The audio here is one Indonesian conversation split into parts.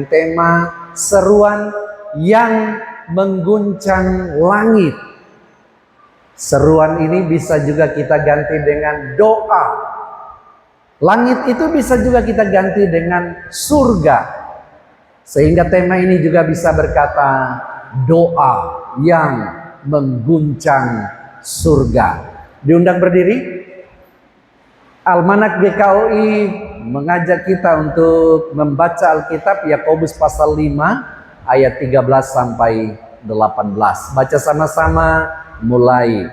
tema seruan yang mengguncang langit. Seruan ini bisa juga kita ganti dengan doa. Langit itu bisa juga kita ganti dengan surga. Sehingga tema ini juga bisa berkata doa yang mengguncang surga. Diundang berdiri. Almanak GKOI mengajak kita untuk membaca Alkitab Yakobus pasal 5 ayat 13 sampai 18. Baca sama-sama, mulai.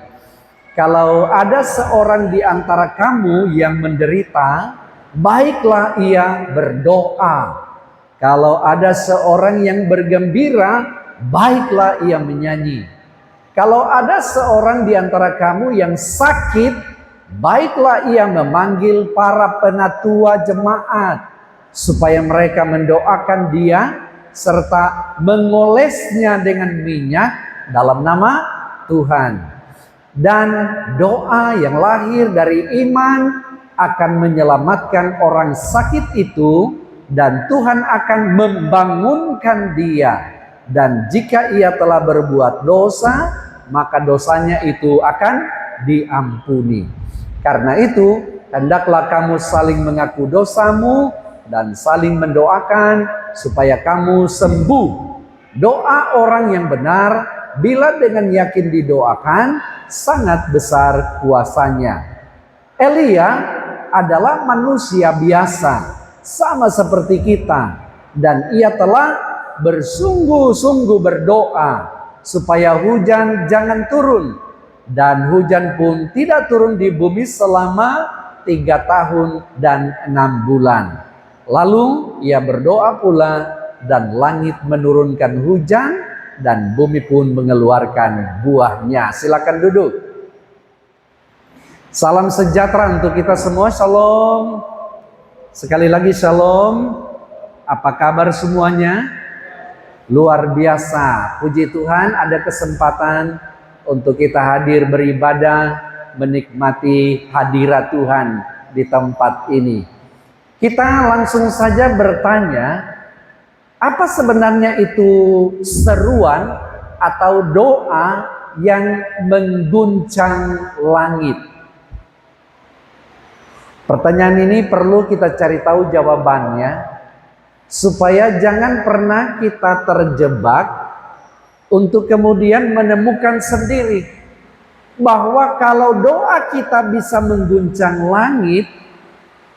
Kalau ada seorang di antara kamu yang menderita, baiklah ia berdoa. Kalau ada seorang yang bergembira, baiklah ia menyanyi. Kalau ada seorang di antara kamu yang sakit, baiklah ia memanggil para penatua jemaat supaya mereka mendoakan dia serta mengolesnya dengan minyak dalam nama Tuhan. Dan doa yang lahir dari iman akan menyelamatkan orang sakit itu, dan Tuhan akan membangunkan dia. Dan jika ia telah berbuat dosa, maka dosanya itu akan diampuni. Karena itu, hendaklah kamu saling mengaku dosamu dan saling mendoakan supaya kamu sembuh. Doa orang yang benar, bila dengan yakin didoakan, sangat besar kuasanya. Elia adalah manusia biasa, sama seperti kita. Dan ia telah bersungguh-sungguh berdoa supaya hujan jangan turun. Dan hujan pun tidak turun di bumi selama 3 tahun dan 6 bulan. Lalu ia berdoa pula, dan langit menurunkan hujan, dan bumi pun mengeluarkan buahnya. Silakan duduk. Salam sejahtera untuk kita semua. Shalom. Sekali lagi shalom. Apa kabar semuanya? Luar biasa. Puji Tuhan, ada kesempatan untuk kita hadir beribadah, menikmati hadirat Tuhan di tempat ini. Kita langsung saja bertanya, apa sebenarnya itu seruan atau doa yang mengguncang langit? Pertanyaan ini perlu kita cari tahu jawabannya, supaya jangan pernah kita terjebak untuk kemudian menemukan sendiri bahwa kalau doa kita bisa mengguncang langit,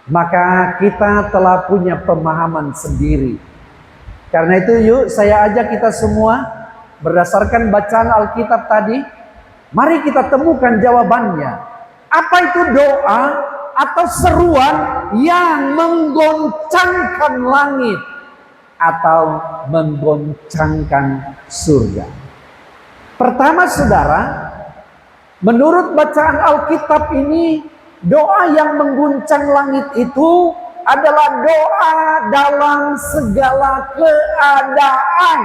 maka kita telah punya pemahaman sendiri. Karena itu yuk saya ajak kita semua berdasarkan bacaan Alkitab tadi, mari kita temukan jawabannya. Apa itu doa atau seruan yang menggoncangkan langit atau menggoncangkan surga? Pertama saudara, menurut bacaan Alkitab ini, doa yang mengguncang langit itu adalah doa dalam segala keadaan.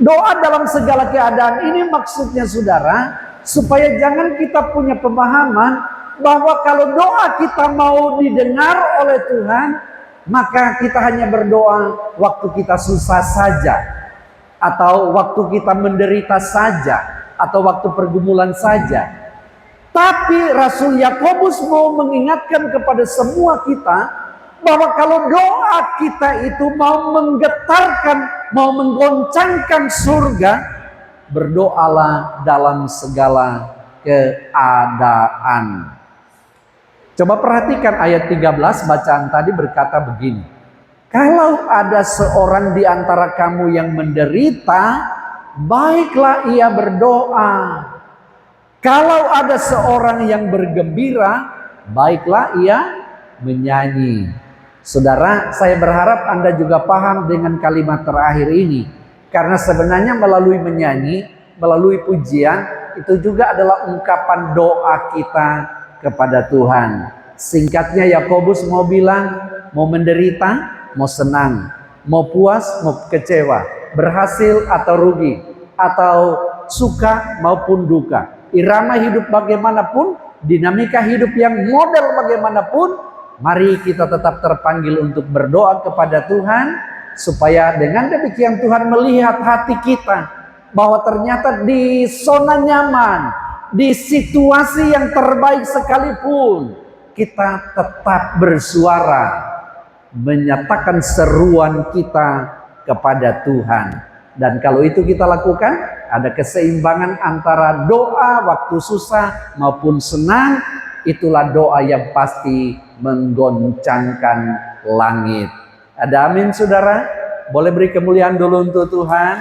Doa dalam segala keadaan ini maksudnya saudara, supaya jangan kita punya pemahaman bahwa kalau doa kita mau didengar oleh Tuhan, maka kita hanya berdoa waktu kita susah saja, atau waktu kita menderita saja, atau waktu pergumulan saja. Tapi Rasul Yakobus mau mengingatkan kepada semua kita bahwa kalau doa kita itu mau menggetarkan, mau menggoncangkan surga, berdoalah dalam segala keadaan. Coba perhatikan ayat 13, bacaan tadi berkata begini. Kalau ada seorang di antara kamu yang menderita, baiklah ia berdoa. Kalau ada seorang yang bergembira, baiklah ia menyanyi. Saudara, saya berharap Anda juga paham dengan kalimat terakhir ini. Karena sebenarnya melalui menyanyi, melalui pujian, itu juga adalah ungkapan doa kita kepada Tuhan. Singkatnya Yakobus mau bilang, mau menderita, mau senang, mau puas, mau kecewa, berhasil atau rugi, atau suka maupun duka, irama hidup bagaimanapun, dinamika hidup yang model bagaimanapun, Mari kita tetap terpanggil untuk berdoa kepada Tuhan, supaya dengan demikian Tuhan melihat hati kita, bahwa ternyata di zona nyaman, di situasi yang terbaik sekalipun, kita tetap bersuara, menyatakan seruan kita kepada Tuhan. Dan kalau itu kita lakukan, ada keseimbangan antara doa waktu susah maupun senang. Itulah doa yang pasti menggoncangkan langit. Ada amin saudara? Boleh beri kemuliaan dulu untuk Tuhan.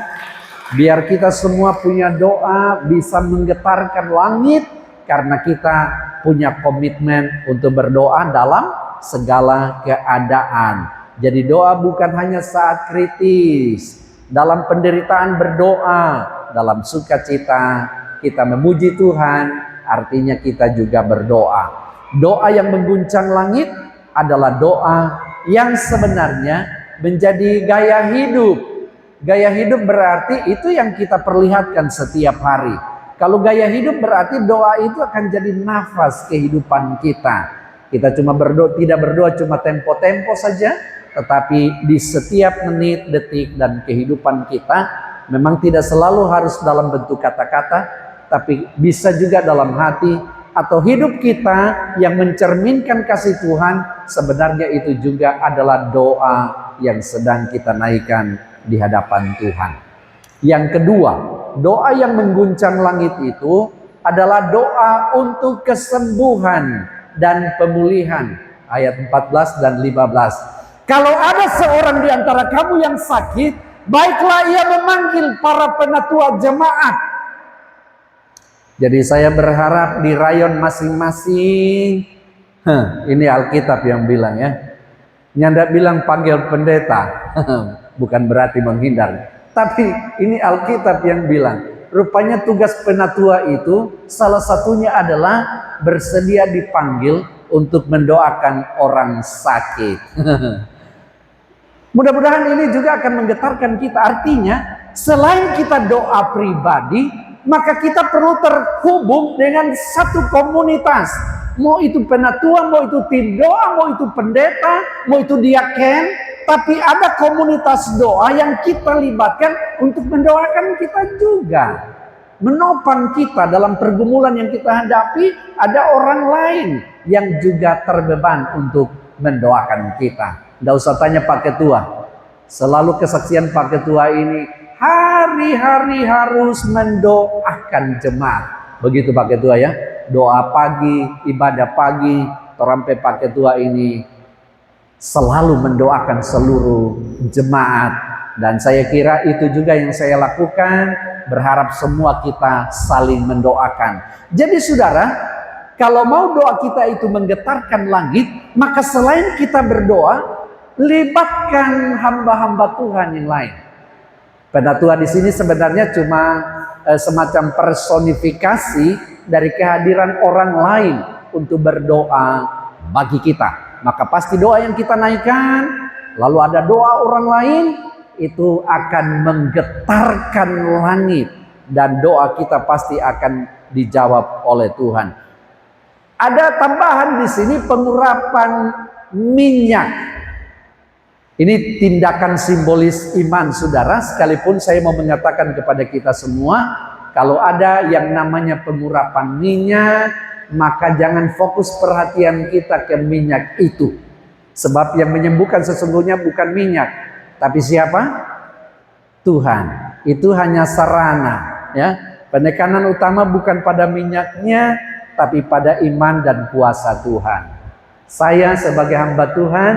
Biar kita semua punya doa bisa menggetarkan langit, karena kita punya komitmen untuk berdoa dalam segala keadaan. Jadi doa bukan hanya saat kritis. Dalam penderitaan berdoa, dalam sukacita kita memuji Tuhan, artinya kita juga berdoa. Doa yang mengguncang langit adalah doa yang sebenarnya menjadi gaya hidup. Gaya hidup berarti itu yang kita perlihatkan setiap hari. Kalau gaya hidup berarti doa itu akan jadi nafas kehidupan kita. Kita tidak berdoa cuma tempo-tempo saja, tetapi di setiap menit, detik, dan kehidupan kita memang tidak selalu harus dalam bentuk kata-kata, tapi bisa juga dalam hati atau hidup kita yang mencerminkan kasih Tuhan. Sebenarnya itu juga adalah doa yang sedang kita naikkan di hadapan Tuhan. Yang kedua, doa yang mengguncang langit itu adalah doa untuk kesembuhan dan pemulihan. Ayat 14 dan 15. Kalau ada seorang di antara kamu yang sakit, baiklah ia memanggil para penatua jemaat. Jadi saya berharap di rayon masing-masing, ini Alkitab yang bilang ya. Nyanda bilang panggil pendeta, bukan berarti menghindar. Tapi ini Alkitab yang bilang, rupanya tugas penatua itu salah satunya adalah bersedia dipanggil untuk mendoakan orang sakit. Mudah-mudahan ini juga akan menggetarkan kita. Artinya, selain kita doa pribadi, maka kita perlu terhubung dengan satu komunitas. Mau itu penatua, mau itu tim doa, mau itu pendeta, mau itu diaken. Tapi ada komunitas doa yang kita libatkan untuk mendoakan kita juga. Menopang kita dalam pergumulan yang kita hadapi, ada orang lain yang juga terbeban untuk mendoakan kita. Tidak usah tanya Pak Ketua. Selalu kesaksian Pak Ketua ini hari-hari harus mendoakan jemaat. Begitu Pak Ketua ya. Doa pagi, ibadah pagi, sampai Pak Ketua ini selalu mendoakan seluruh jemaat. Dan saya kira itu juga yang saya lakukan. Berharap semua kita saling mendoakan. Jadi saudara, kalau mau doa kita itu menggetarkan langit, maka selain kita berdoa, libatkan hamba-hamba Tuhan yang lain. Penatua di sini sebenarnya cuma semacam personifikasi dari kehadiran orang lain untuk berdoa bagi kita. Maka pasti doa yang kita naikkan, lalu ada doa orang lain, itu akan menggetarkan langit. Dan doa kita pasti akan dijawab oleh Tuhan. Ada tambahan di sini pengurapan minyak. Ini tindakan simbolis iman saudara, sekalipun saya mau mengatakan kepada kita semua, kalau ada yang namanya pengurapan minyak, maka jangan fokus perhatian kita ke minyak itu. Sebab yang menyembuhkan sesungguhnya bukan minyak, tapi siapa? Tuhan. Itu hanya sarana, ya. Penekanan utama bukan pada minyaknya, tapi pada iman dan kuasa Tuhan. Saya sebagai hamba Tuhan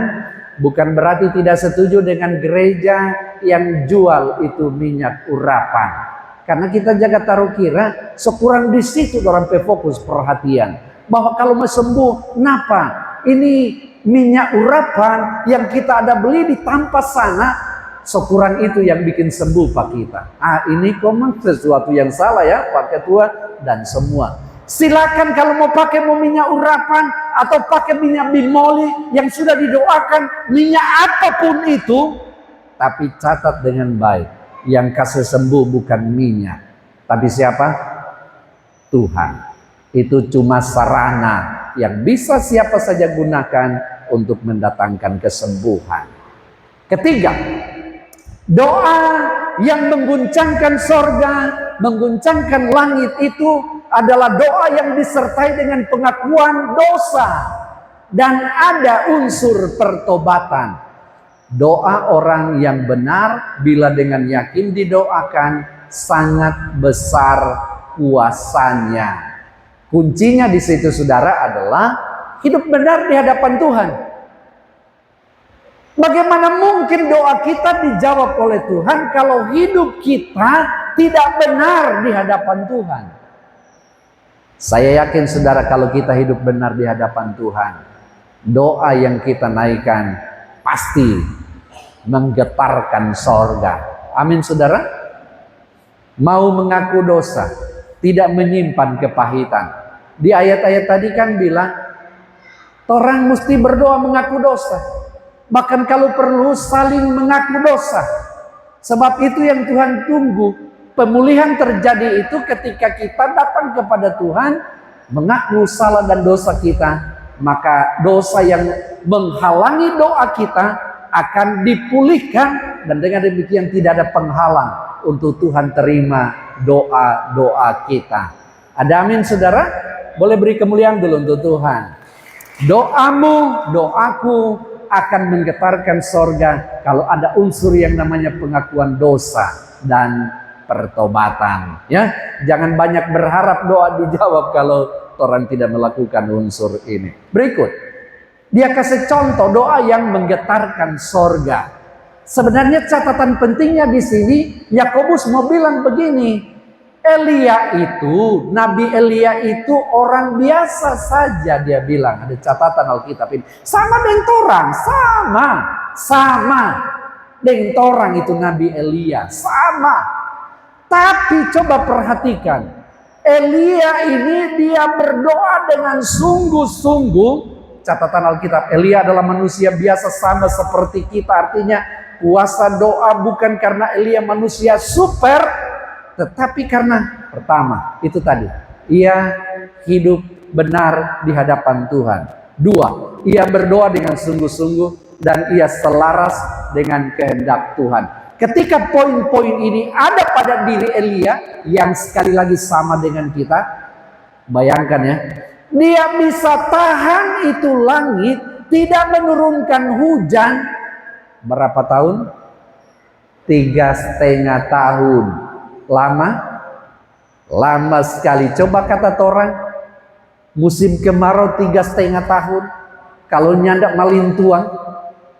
bukan berarti tidak setuju dengan gereja yang jual itu minyak urapan. Karena kita jaga taruh kira, sekurang di situ orang fokus perhatian. Bahwa kalau mau sembuh, kenapa? Ini minyak urapan yang kita ada beli di tanpa sana, sekurang itu yang bikin sembuh Pak kita. Ini memang sesuatu yang salah ya Pak Ketua dan semua. Silakan kalau mau pakai minyak urapan atau pakai minyak bimoli yang sudah didoakan, minyak apapun itu, tapi catat dengan baik, yang kasih sembuh bukan minyak, tapi siapa? Tuhan. Itu cuma sarana yang bisa siapa saja gunakan, untuk mendatangkan kesembuhan. Ketiga, doa yang mengguncangkan sorga, mengguncangkan langit itu adalah doa yang disertai dengan pengakuan dosa dan ada unsur pertobatan. Doa orang yang benar bila dengan yakin didoakan sangat besar kuasanya. Kuncinya di situ saudara adalah hidup benar di hadapan Tuhan. Bagaimana mungkin doa kita dijawab oleh Tuhan kalau hidup kita tidak benar di hadapan Tuhan? Saya yakin saudara kalau kita hidup benar di hadapan Tuhan, doa yang kita naikkan pasti menggetarkan sorga. Amin saudara. Mau mengaku dosa, tidak menyimpan kepahitan. Di ayat-ayat tadi kan bilang, orang mesti berdoa mengaku dosa. Bahkan kalau perlu saling mengaku dosa. Sebab itu yang Tuhan tunggu. Pemulihan terjadi itu ketika kita datang kepada Tuhan, mengaku salah dan dosa kita. Maka dosa yang menghalangi doa kita akan dipulihkan. Dan dengan demikian tidak ada penghalang untuk Tuhan terima doa-doa kita. Ada amin saudara? Boleh beri kemuliaan dulu untuk Tuhan. Doamu, doaku akan menggetarkan sorga kalau ada unsur yang namanya pengakuan dosa dan pertobatan. Ya, jangan banyak berharap doa dijawab kalau orang tidak melakukan unsur ini. Berikut, dia kasih contoh doa yang menggetarkan sorga. Sebenarnya catatan pentingnya di sini, Yakobus mau bilang begini. Nabi Elia itu orang biasa saja, dia bilang. Ada catatan Alkitab ini. Sama dengan orang, sama dengan orang itu Nabi Elia, sama. Tapi coba perhatikan, Elia ini dia berdoa dengan sungguh-sungguh. Catatan Alkitab, Elia adalah manusia biasa sama seperti kita. Artinya kuasa doa bukan karena Elia manusia super, tetapi karena pertama itu tadi, ia hidup benar di hadapan Tuhan. Dua, ia berdoa dengan sungguh-sungguh dan ia selaras dengan kehendak Tuhan. Ketika poin-poin ini ada pada diri Elia yang sekali lagi sama dengan kita, bayangkan ya, dia bisa tahan itu langit, tidak menurunkan hujan. Berapa tahun? 3,5 tahun. Lama sekali. Coba kata orang, musim kemarau 3,5 tahun. Kalau nyandak malin tuang,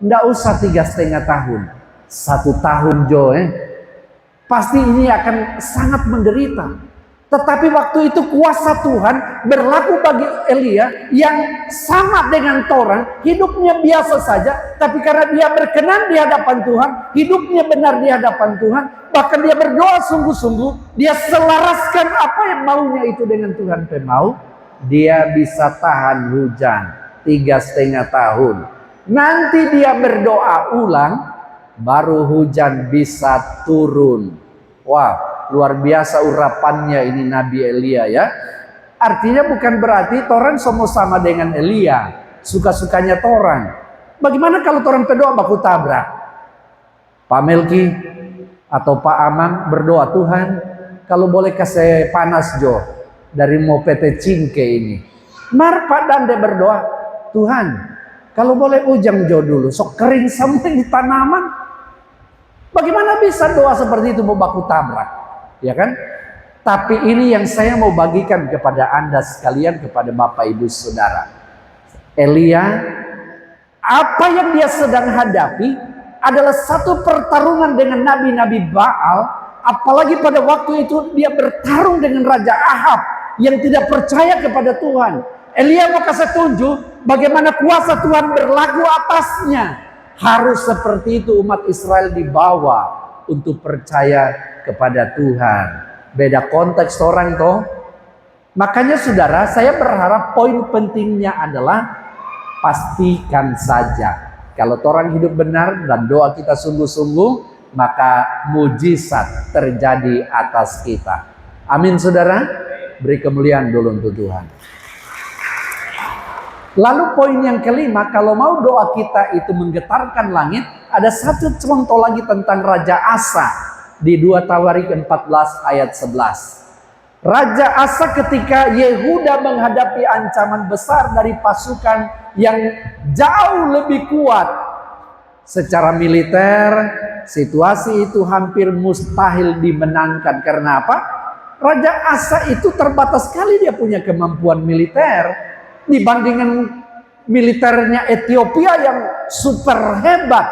ndak usah 3,5 tahun. 1 tahun Jo, pasti ini akan sangat menderita. Tetapi waktu itu kuasa Tuhan berlaku bagi Elia yang sama dengan orang, hidupnya biasa saja, tapi karena dia berkenan di hadapan Tuhan, hidupnya benar di hadapan Tuhan, bahkan dia berdoa sungguh-sungguh, dia selaraskan apa yang maunya itu dengan Tuhan pemau, dia bisa tahan hujan 3,5 tahun. Nanti dia berdoa ulang, baru hujan bisa turun. Wah, luar biasa urapannya ini Nabi Elia ya. Artinya bukan berarti orang semua sama dengan Elia, suka-sukanya orang. Bagaimana kalau orang berdoa baku tabrak? Pak Melki atau Pak Amang berdoa, Tuhan kalau boleh kasih panas Jo dari mau PT Cingke ini. Mar Pak Dande berdoa, Tuhan kalau boleh ujang Jo dulu, sok kering semua di tanaman. Bagaimana bisa doa seperti itu mau baku tabrak? Ya kan? Tapi ini yang saya mau bagikan kepada Anda sekalian, kepada Bapak Ibu Saudara. Elia, apa yang dia sedang hadapi adalah satu pertarungan dengan nabi-nabi Baal. Apalagi pada waktu itu dia bertarung dengan Raja Ahab yang tidak percaya kepada Tuhan. Elia mau kasih tunjuk bagaimana kuasa Tuhan berlaku atasnya. Harus seperti itu umat Israel dibawa untuk percaya kepada Tuhan. Beda konteks orang toh. Makanya saudara, saya berharap poin pentingnya adalah pastikan saja kalau orang hidup benar dan doa kita sungguh-sungguh, maka mujizat terjadi atas kita. Amin saudara. Beri kemuliaan dulu untuk Tuhan. Lalu poin yang kelima, kalau mau doa kita itu menggetarkan langit, ada satu contoh lagi tentang Raja Asa di 2 Tawarik 14 ayat 11. Raja Asa ketika Yehuda menghadapi ancaman besar dari pasukan yang jauh lebih kuat secara militer, situasi itu hampir mustahil dimenangkan. Karena apa? Raja Asa itu terbatas sekali dia punya kemampuan militer dibandingkan militernya Ethiopia yang super hebat.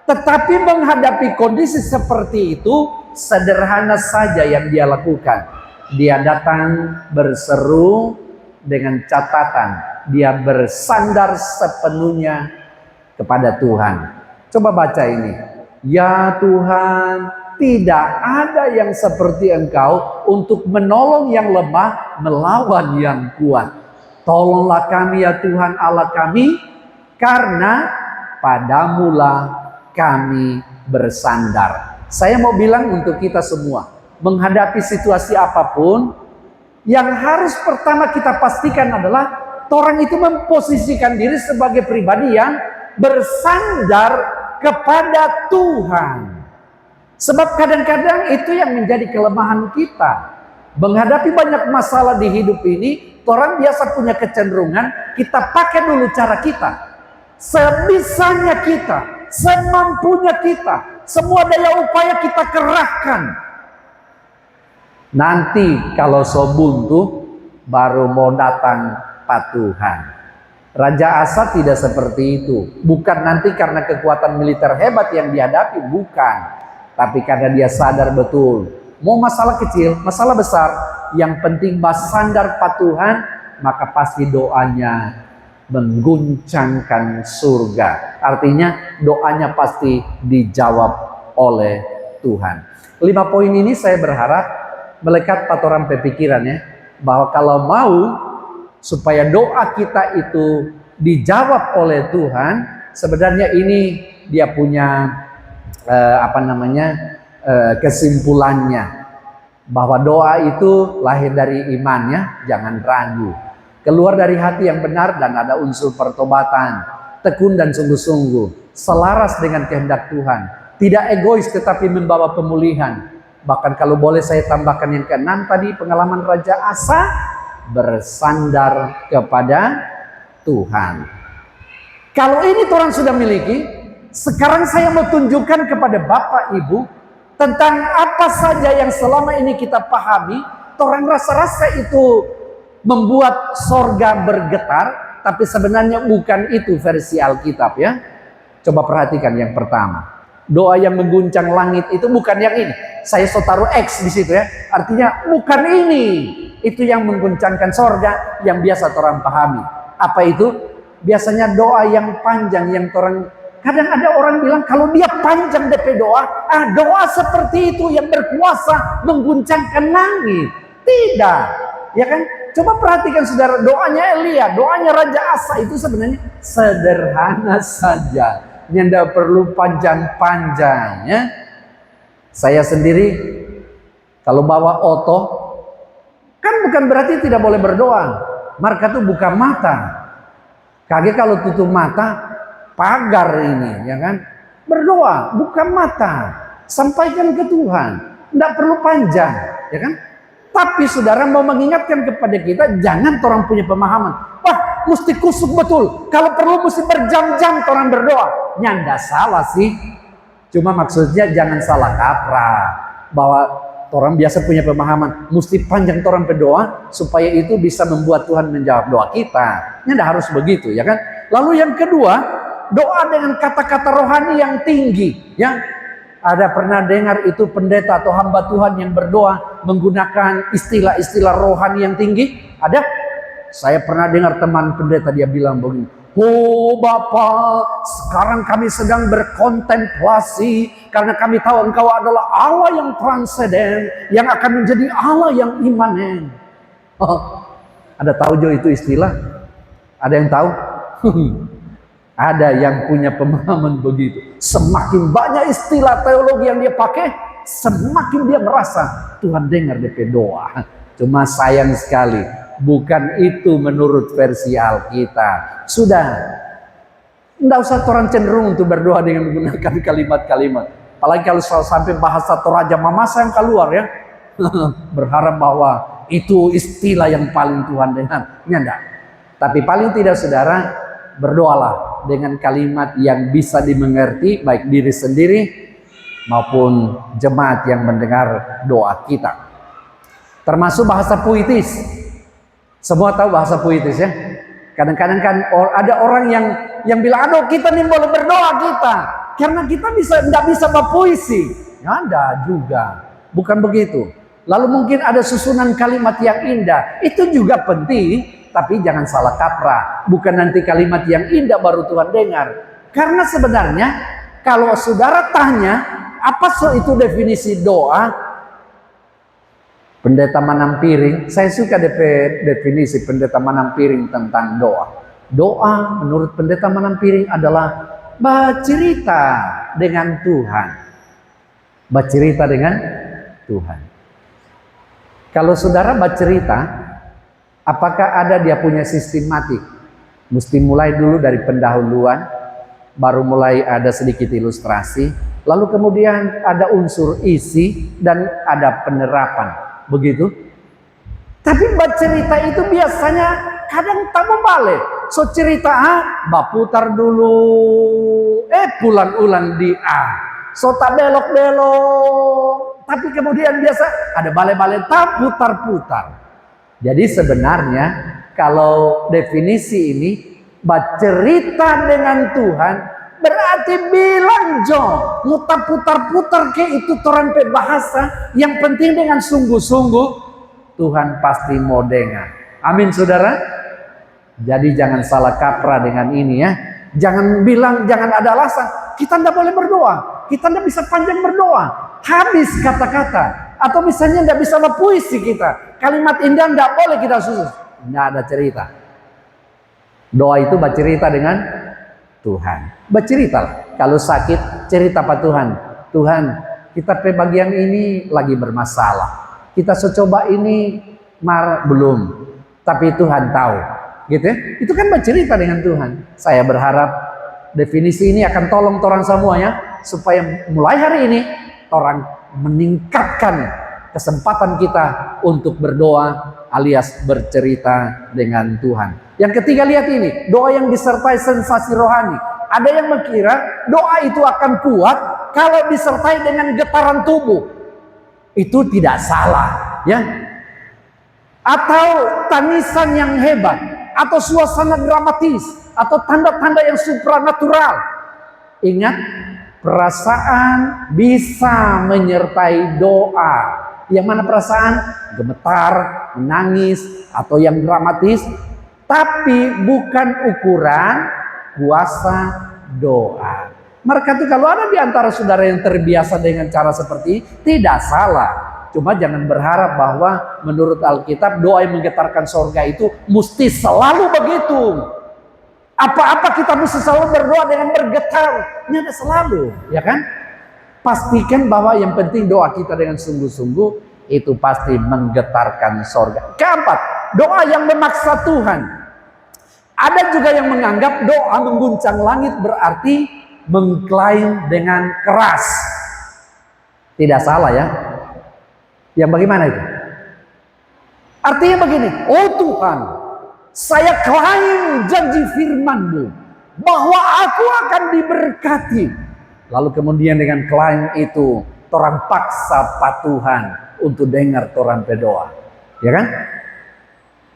Tetapi menghadapi kondisi seperti itu, sederhana saja yang dia lakukan. Dia datang berseru dengan catatan, dia bersandar sepenuhnya kepada Tuhan. Coba baca ini. Ya Tuhan, tidak ada yang seperti Engkau untuk menolong yang lemah melawan yang kuat. Tolonglah kami ya Tuhan Allah kami, karena padamulah kami bersandar. Saya mau bilang untuk kita semua, menghadapi situasi apapun, yang harus pertama kita pastikan adalah orang itu memposisikan diri sebagai pribadi yang bersandar kepada Tuhan. Sebab kadang-kadang itu yang menjadi kelemahan kita. Menghadapi banyak masalah di hidup ini, orang biasa punya kecenderungan kita pakai dulu cara kita, sebisanya kita, semampunya kita, semua daya upaya kita kerahkan. Nanti kalau so buntu baru mau datang Tuhan. Raja Asa tidak seperti itu. Bukan nanti karena kekuatan militer hebat yang dihadapi, bukan. Tapi karena dia sadar betul, mau masalah kecil, masalah besar, yang penting bersandar pada Tuhan, maka pasti doanya mengguncangkan surga. Artinya doanya pasti dijawab oleh Tuhan. 5 poin ini saya berharap melekat pada orang pemikiran ya, bahwa kalau mau supaya doa kita itu dijawab oleh Tuhan, sebenarnya ini dia punya kesimpulannya, bahwa doa itu lahir dari imannya, jangan ragu, keluar dari hati yang benar dan ada unsur pertobatan, tekun dan sungguh-sungguh, selaras dengan kehendak Tuhan, tidak egois tetapi membawa pemulihan. Bahkan kalau boleh saya tambahkan yang ke-6 tadi, pengalaman Raja Asa, bersandar kepada Tuhan. Kalau ini orang sudah miliki, sekarang saya mau tunjukkan kepada Bapak Ibu tentang apa saja yang selama ini kita pahami, orang rasa-rasa itu membuat sorga bergetar, tapi sebenarnya bukan itu versi Alkitab ya. Coba perhatikan yang pertama. Doa yang mengguncang langit itu bukan yang ini. Saya so taruh X di situ ya. Artinya bukan ini. Itu yang mengguncangkan sorga yang biasa orang pahami. Apa itu? Biasanya doa yang panjang yang orang, kadang ada orang bilang kalau dia panjang DP doa, doa seperti itu yang berkuasa mengguncangkan langit. Tidak. Ya kan? Coba perhatikan saudara, doanya Elia, doanya Raja Asa itu sebenarnya sederhana saja. Yang tidak perlu panjang-panjang ya. Saya sendiri kalau bawa oto kan bukan berarti tidak boleh berdoa. Mereka tuh buka mata. Kaget kalau tutup mata, pagar ini ya kan. Berdoa, buka mata, sampaikan ke Tuhan. Tidak perlu panjang ya kan. Tapi saudara mau mengingatkan kepada kita, jangan orang punya pemahaman, wah mesti kusuk betul, kalau perlu mesti berjam-jam orang berdoa. Nyanda salah sih, cuma maksudnya jangan salah kaprah, bahwa orang biasa punya pemahaman mesti panjang orang berdoa supaya itu bisa membuat Tuhan menjawab doa kita. Nyanda harus begitu ya kan. Lalu yang kedua, doa dengan kata-kata rohani yang tinggi ya. Ada pernah dengar itu pendeta atau hamba Tuhan yang berdoa menggunakan istilah-istilah rohani yang tinggi? Ada? Saya pernah dengar teman pendeta dia bilang begini, oh Bapa, sekarang kami sedang berkontemplasi karena kami tahu Engkau adalah Allah yang transenden, yang akan menjadi Allah yang imanen. Oh, ada tahu Jo itu istilah? Ada yang tahu? Ada yang punya pemahaman begitu. Semakin banyak istilah teologi yang dia pakai, semakin dia merasa Tuhan dengar DP doa. Cuma sayang sekali, Bukan itu menurut versi Alkitab. Sudah, tidak usah orang cenderung untuk berdoa dengan menggunakan kalimat-kalimat. Apalagi kalau sampai bahasa Toraja Mamasa yang keluar ya. Berharap bahwa itu istilah yang paling Tuhan dengan. Enggak. Tapi paling tidak saudara, berdoalah dengan kalimat yang bisa dimengerti baik diri sendiri maupun jemaat yang mendengar doa kita. Termasuk bahasa puitis. Semua tahu bahasa puitis ya. Kadang-kadang kan ada orang yang bilang, aduh kita nih boleh berdoa kita, karena kita tidak bisa berpuisi. Ya ada juga, bukan begitu. Lalu mungkin ada susunan kalimat yang indah, itu juga penting, tapi jangan salah kaprah. Bukan nanti kalimat yang indah baru Tuhan dengar. Karena sebenarnya kalau saudara tanya, apa itu definisi doa? Pendeta Manampiring, saya suka definisi Pendeta Manampiring tentang doa. Doa menurut Pendeta Manampiring adalah bercerita dengan Tuhan. Bercerita dengan Tuhan. Kalau saudara bercerita, apakah ada dia punya sistematik? Mesti mulai dulu dari pendahuluan, baru mulai ada sedikit ilustrasi, lalu kemudian ada unsur isi dan ada penerapan. Begitu. Tapi bercerita itu biasanya kadang tak membalik. So cerita A, baputar dulu, pulang ulang di A. So tak belok-belok. Tapi kemudian biasa ada balik-balik, tak putar-putar. Jadi sebenarnya kalau definisi ini, bercerita dengan Tuhan berarti bilang mutar putar-putar ke itu toran pe bahasa, yang penting dengan sungguh-sungguh Tuhan pasti mau dengar. Amin saudara. Jadi jangan salah kaprah dengan ini ya. Jangan bilang, jangan ada alasan kita tidak boleh berdoa, kita tidak bisa panjang berdoa, habis kata-kata, atau misalnya tidak bisa berpuisi kita, kalimat indah tidak boleh kita susun. Tidak ada cerita. Doa itu bercerita dengan Tuhan. Berceritalah. Kalau sakit, cerita Pak Tuhan. Tuhan, kita pe bagian ini lagi bermasalah. Kita coba ini belum. Tapi Tuhan tahu. Gitu ya? Itu kan bercerita dengan Tuhan. Saya berharap definisi ini akan tolong orang semuanya, supaya mulai hari ini orang meningkatkan kesempatan kita untuk berdoa alias bercerita dengan Tuhan. Yang ketiga, lihat ini, doa yang disertai sensasi rohani. Ada yang mengira doa itu akan kuat kalau disertai dengan getaran tubuh. Itu tidak salah, ya. Atau tangisan yang hebat, atau suasana dramatis, atau tanda-tanda yang supranatural. Ingat, perasaan bisa menyertai doa. Yang mana perasaan? Gemetar, menangis, atau yang dramatis. Tapi bukan ukuran kuasa doa. Maka itu kalau ada di antara saudara yang terbiasa dengan cara seperti ini, tidak salah. Cuma jangan berharap bahwa menurut Alkitab doa yang menggetarkan sorga itu mesti selalu begitu. Apa-apa kita mesti selalu berdoa dengan bergetar. Ini ada selalu, ya kan? Pastikan bahwa yang penting doa kita dengan sungguh-sungguh itu pasti menggetarkan sorga. Keempat, doa yang memaksa Tuhan. Ada juga yang menganggap doa mengguncang langit berarti mengklaim dengan keras. Tidak salah ya. Yang bagaimana itu? Artinya begini, oh Tuhan, saya klaim janji firman-Mu bahwa aku akan diberkati. Lalu kemudian dengan klaim itu, orang paksa Pak Tuhan untuk dengar orang berdoa. Ya kan?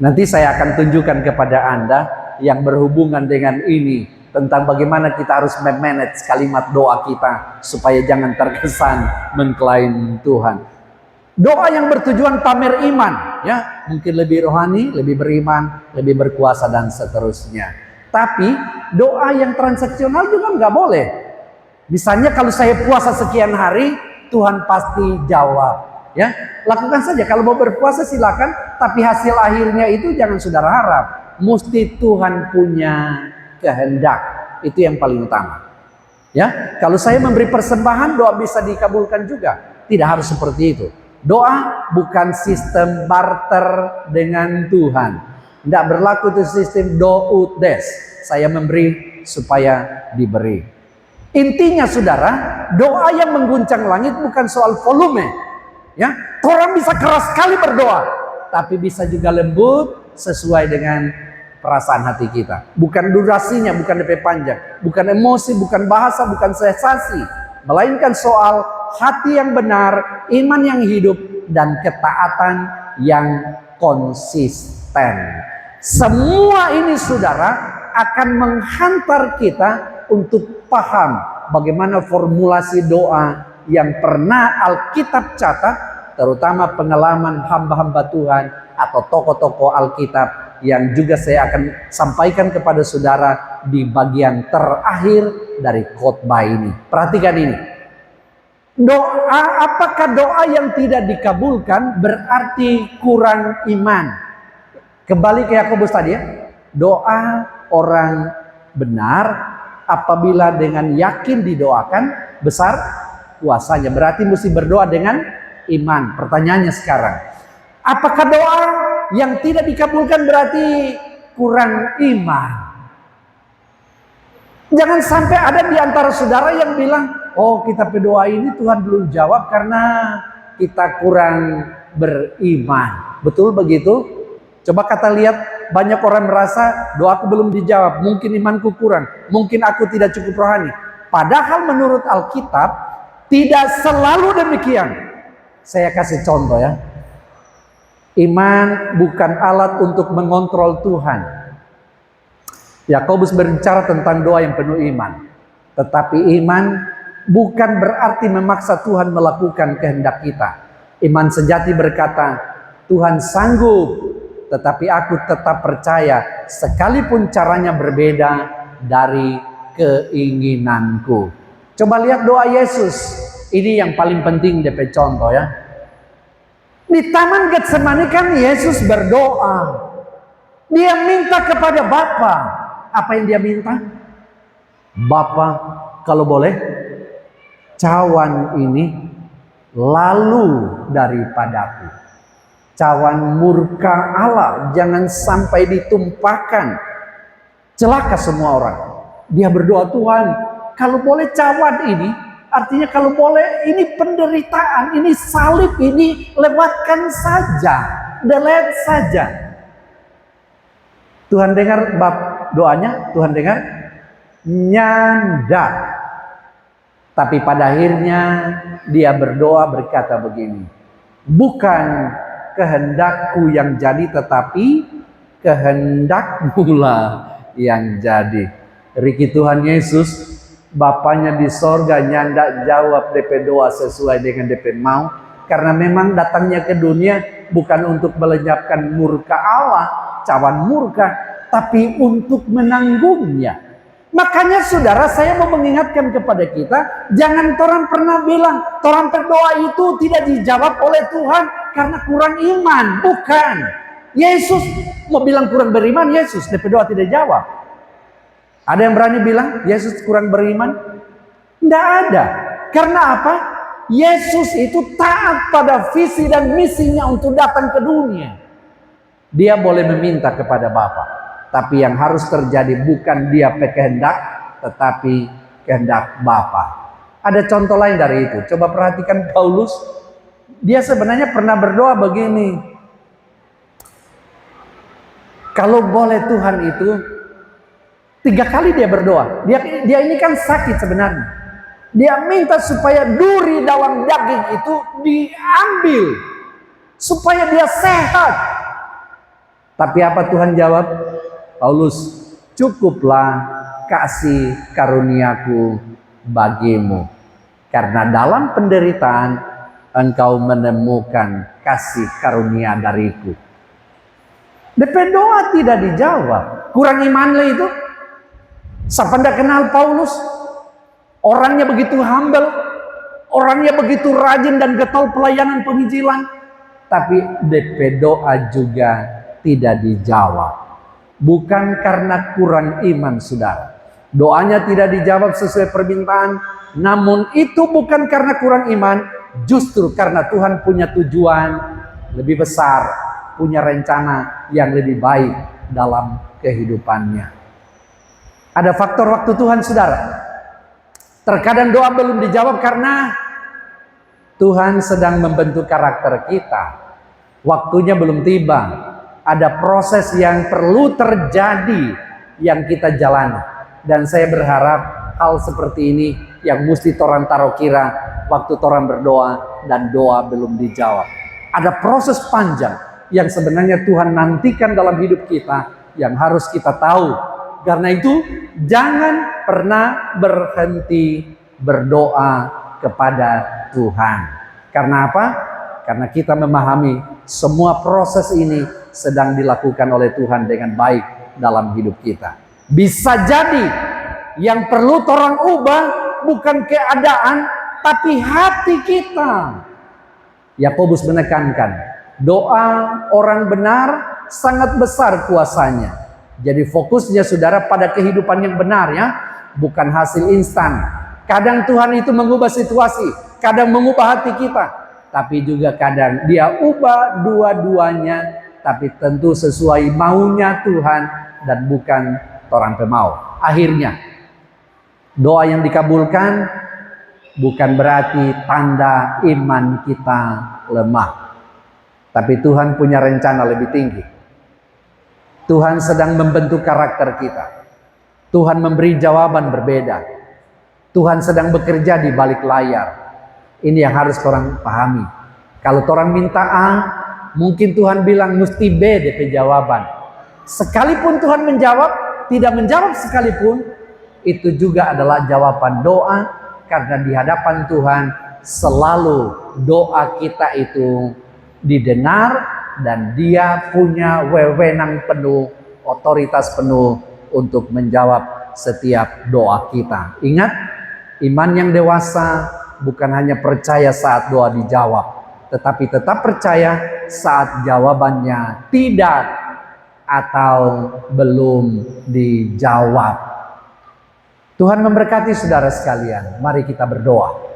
Nanti saya akan tunjukkan kepada Anda yang berhubungan dengan ini, tentang bagaimana kita harus memanage kalimat doa kita supaya jangan terkesan mengklaim Tuhan. Doa yang bertujuan pamer iman, ya, mungkin lebih rohani, lebih beriman, lebih berkuasa dan seterusnya. Tapi doa yang transaksional juga nggak boleh. Misalnya kalau saya puasa sekian hari, Tuhan pasti jawab. Ya, lakukan saja. Kalau mau berpuasa silakan, tapi hasil akhirnya itu jangan saudara harap. Mesti Tuhan punya kehendak. Itu yang paling utama. Ya, kalau saya memberi persembahan, doa bisa dikabulkan juga. Tidak harus seperti itu. Doa bukan sistem barter dengan Tuhan. Tidak berlaku itu sistem do ut des. Saya memberi supaya diberi. Intinya saudara, doa yang mengguncang langit bukan soal volume. Ya, orang bisa keras sekali berdoa, tapi bisa juga lembut sesuai dengan perasaan hati kita. Bukan durasinya, bukan DP panjang, bukan emosi, bukan bahasa, bukan sensasi, melainkan soal hati yang benar, iman yang hidup, dan ketaatan yang konsisten. Semua ini saudara akan menghantar kita untuk paham bagaimana formulasi doa yang pernah Alkitab catat, terutama pengalaman hamba-hamba Tuhan atau tokoh-tokoh Alkitab yang juga saya akan sampaikan kepada saudara di bagian terakhir dari khotbah ini. Perhatikan ini. Doa, apakah doa yang tidak dikabulkan berarti kurang iman? Kembali ke Yakobus tadi ya. Doa orang benar apabila dengan yakin didoakan besar kuasanya. Berarti mesti berdoa dengan iman. Pertanyaannya sekarang, apakah doa yang tidak dikabulkan berarti kurang iman? Jangan sampai ada di antara saudara yang bilang, oh kita berdoa ini Tuhan belum jawab karena kita kurang beriman. Betul begitu? Coba kata lihat, banyak orang merasa doaku belum dijawab, mungkin imanku kurang, mungkin aku tidak cukup rohani. Padahal menurut Alkitab tidak selalu demikian. Saya kasih contoh ya. Iman bukan alat untuk mengontrol Tuhan. Yakobus berbicara tentang doa yang penuh iman. Tetapi iman bukan berarti memaksa Tuhan melakukan kehendak kita. Iman sejati berkata, Tuhan sanggup, tetapi aku tetap percaya sekalipun caranya berbeda dari keinginanku. Coba lihat doa Yesus. Ini yang paling penting DP contoh ya. Di Taman Getsemani kan Yesus berdoa. Dia minta kepada Bapa. Apa yang dia minta? Bapa, kalau boleh, cawan ini lalu daripadaku. Cawan murka Allah jangan sampai ditumpahkan. Celaka semua orang. Dia berdoa, Tuhan, kalau boleh cawan ini, artinya kalau boleh ini penderitaan, ini salib, ini lewatkan saja, delete saja. Tuhan dengar doanya, Tuhan dengar, nyanda. Tapi pada akhirnya dia berdoa berkata begini, bukan kehendakku yang jadi, tetapi kehendakmu lah yang jadi. Riki Tuhan Yesus, Bapaknya di sorga nyanda jawab DP doa sesuai dengan DP mau. Karena memang datangnya ke dunia bukan untuk melenyapkan murka Allah, cawan murka, tapi untuk menanggungnya. Makanya saudara, saya mau mengingatkan kepada kita, jangan orang pernah bilang, orang berdoa itu tidak dijawab oleh Tuhan karena kurang iman. Bukan. Yesus mau bilang kurang beriman, Yesus berdoa tidak jawab. Ada yang berani bilang Yesus kurang beriman? Tidak ada. Karena apa? Yesus itu taat pada visi dan misinya untuk datang ke dunia. Dia boleh meminta kepada Bapa, tapi yang harus terjadi bukan dia kehendak, tetapi kehendak Bapa. Ada contoh lain dari itu. Coba perhatikan Paulus. Dia sebenarnya pernah berdoa begini. Kalau boleh Tuhan itu, 3 kali dia berdoa. Dia ini kan sakit sebenarnya. Dia minta supaya duri dalam daging itu diambil. Supaya dia sehat. Tapi apa Tuhan jawab? Paulus, cukuplah kasih karuniaku bagimu. Karena dalam penderitaan engkau menemukan kasih karunia dariku. DP doa tidak dijawab. Kurang imanlah itu. Siapa tidak kenal Paulus? Orangnya begitu humble. Orangnya begitu rajin dan getol pelayanan penginjilan. Tapi DP doa juga tidak dijawab. Bukan karena kurang iman saudara. Doanya tidak dijawab sesuai permintaan. Namun itu bukan karena kurang iman, justru karena Tuhan punya tujuan lebih besar, punya rencana yang lebih baik dalam kehidupannya. Ada faktor waktu Tuhan, saudara. Terkadang doa belum dijawab karena Tuhan sedang membentuk karakter kita. Waktunya belum tiba. Ada proses yang perlu terjadi yang kita jalani. Dan saya berharap hal seperti ini yang mesti torang taruh kira waktu torang berdoa dan doa belum dijawab. Ada proses panjang yang sebenarnya Tuhan nantikan dalam hidup kita yang harus kita tahu. Karena itu jangan pernah berhenti berdoa kepada Tuhan. Karena apa? Karena kita memahami semua proses ini sedang dilakukan oleh Tuhan dengan baik dalam hidup kita. Bisa jadi yang perlu orang ubah bukan keadaan, tapi hati kita. Yakobus menekankan, doa orang benar sangat besar kuasanya. Jadi fokusnya saudara pada kehidupan yang benar ya, bukan hasil instan. Kadang Tuhan itu mengubah situasi, kadang mengubah hati kita, tapi juga kadang Dia ubah dua-duanya, tapi tentu sesuai maunya Tuhan dan bukan orang pemau. Akhirnya doa yang dikabulkan bukan berarti tanda iman kita lemah, tapi Tuhan punya rencana lebih tinggi. Tuhan sedang membentuk karakter kita. Tuhan memberi jawaban berbeda. Tuhan sedang bekerja di balik layar. Ini yang harus orang pahami. Kalau orang minta A, mungkin Tuhan bilang mesti B DP jawaban. Sekalipun Tuhan menjawab, tidak menjawab sekalipun, itu juga adalah jawaban doa. Karena di hadapan Tuhan selalu doa kita itu didengar. Dan Dia punya wewenang penuh, otoritas penuh untuk menjawab setiap doa kita. Ingat, iman yang dewasa bukan hanya percaya saat doa dijawab, tetapi tetap percaya saat jawabannya tidak atau belum dijawab. Tuhan memberkati saudara sekalian. Mari kita berdoa.